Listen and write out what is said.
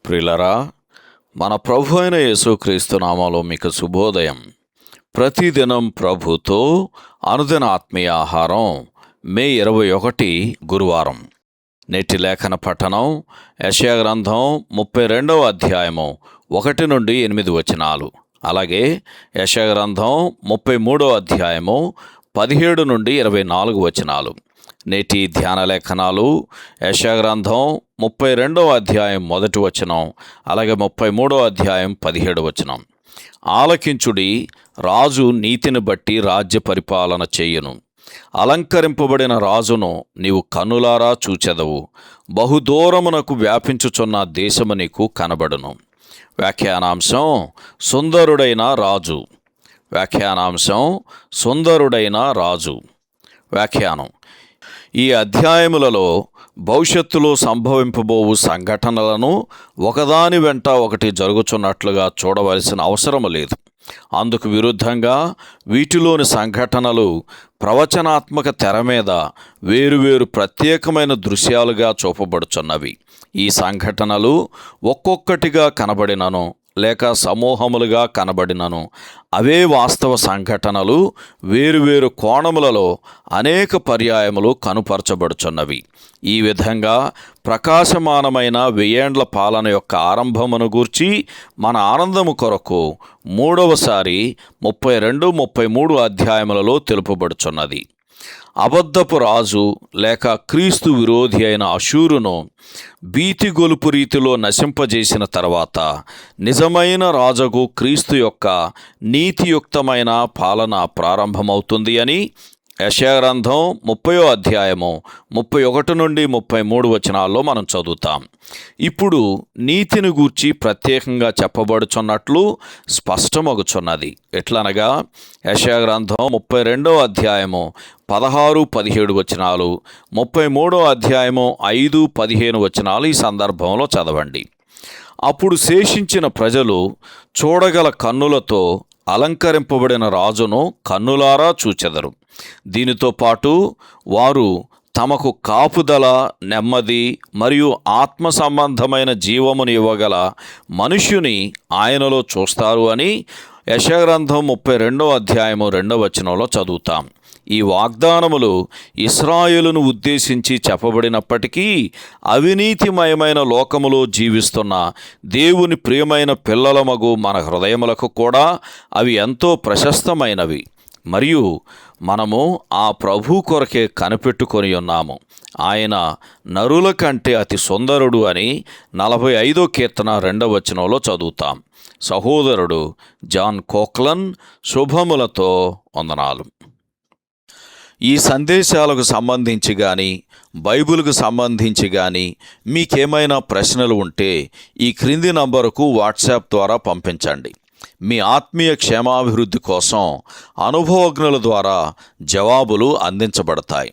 ప్రియులరా, మన ప్రభు అయిన యేసుక్రీస్తు నామములో మీకు శుభోదయం. ప్రతిదినం ప్రభుతో అనుదిన ఆత్మీయ ఆహారం. మే 21 గురువారం. నేటి లేఖన పఠనం యెషయా గ్రంథం 32వ అధ్యాయము 1 నుండి 8 వచనాలు. అలాగే యెషయా గ్రంథం 33వ అధ్యాయము 17 నుండి 24 వచనాలు. నేటి ధ్యాన లేఖనాలు యెషయా గ్రంథం 32వ అధ్యాయం 1వ వచనం, అలాగే 33వ అధ్యాయం 17వ వచనం. ఆలకించుడి, రాజు నీతిని బట్టి రాజ్య పరిపాలన చెయ్యును. అలంకరింపబడిన రాజును నీవు కన్నులారా చూచెదవు. బహుదూరమునకు వ్యాపించుచున్న దేశము నీకు కనబడును. వ్యాఖ్యానాంశం సుందరుడైన రాజు. వ్యాఖ్యానాంశం సుందరుడైన రాజు. వ్యాఖ్యానం: ఈ అధ్యాయములలో భవిష్యత్తులో సంభవింపబోవు సంఘటనలను ఒకదాని వెంట ఒకటి జరుగుచున్నట్లుగా చూడవలసిన అవసరం లేదు. అందుకు విరుద్ధంగా వీటిలోని సంఘటనలు ప్రవచనాత్మక తెర మీద వేరువేరు ప్రత్యేకమైన దృశ్యాలుగా చూపబడుచున్నవి. ఈ సంఘటనలు ఒక్కొక్కటిగా కనబడినను లేక సమూహములుగా కనబడినను అవే వాస్తవ సంఘటనలు వేరువేరు కోణములలో అనేక పర్యాయములు కనుపరచబడుచున్నవి. ఈ విధంగా ప్రకాశమానమైన 1000 ఏండ్ల పాలన యొక్క ఆరంభమును గూర్చి మన ఆనందము కొరకు మూడవసారి 32, 33 అధ్యాయములలో తెలుపబడుచున్నది. అబద్ధపు రాజు లేక క్రీస్తు విరోధి అయిన అషూరును భీతిగొలుపు రీతిలో నశింపజేసిన తర్వాత నిజమైన రాజుకు క్రీస్తు యొక్క నీతియుక్తమైన పాలన ప్రారంభమవుతుంది అని యెషయా గ్రంథం 30వ అధ్యాయము 31 నుండి 33 వచనాల్లో మనం చదువుతాం. ఇప్పుడు నీతిని గూర్చి ప్రత్యేకంగా చెప్పబడుచున్నట్లు స్పష్టమగుచున్నది. ఎట్లనగా యెషయా గ్రంథం 32వ అధ్యాయము 16, 17 వచనాలు, 33వ అధ్యాయము 5, 15 వచనాలు ఈ సందర్భంలో చదవండి. అప్పుడు శేషించిన ప్రజలు చూడగల కన్నులతో అలంకరింపబడిన రాజును కన్నులారా చూచెదరు. దీనితో పాటు వారు తమకు కాపుదల, నెమ్మది మరియు ఆత్మ సంబంధమైన జీవమును ఇవ్వగల మనుష్యుని ఆయనలో చూస్తారు అని యెషయా గ్రంథం 32వ అధ్యాయము 2వ వచనంలో చదువుతాం. ఈ వాగ్దానములు ఇశ్రాయేలును ఉద్దేశించి చెప్పబడినప్పటికీ అవినీతిమయమైన లోకములో జీవిస్తున్న దేవుని ప్రియమైన పిల్లలమగు మన హృదయములకు కూడా అవి ఎంతో ప్రశస్తమైనవి. మరియు మనము ఆ ప్రభు కొరకే కనిపెట్టుకొని ఉన్నాము. ఆయన నరుల కంటే అతి సుందరుడు అని 45వ కీర్తన 2వ వచనంలో చదువుతాం. సహోదరుడు జాన్ కోక్లన్ శుభములతో వందనాలు. ఈ సందేశాలకు సంబంధించి కానీ బైబిల్కు సంబంధించి కానీ మీకేమైనా ప్రశ్నలు ఉంటే ఈ క్రింది నంబరుకు వాట్సాప్ ద్వారా పంపించండి. మీ ఆత్మీయ క్షేమాభివృద్ధి కోసం అనుభవజ్ఞుల ద్వారా జవాబులు అందించబడతాయి.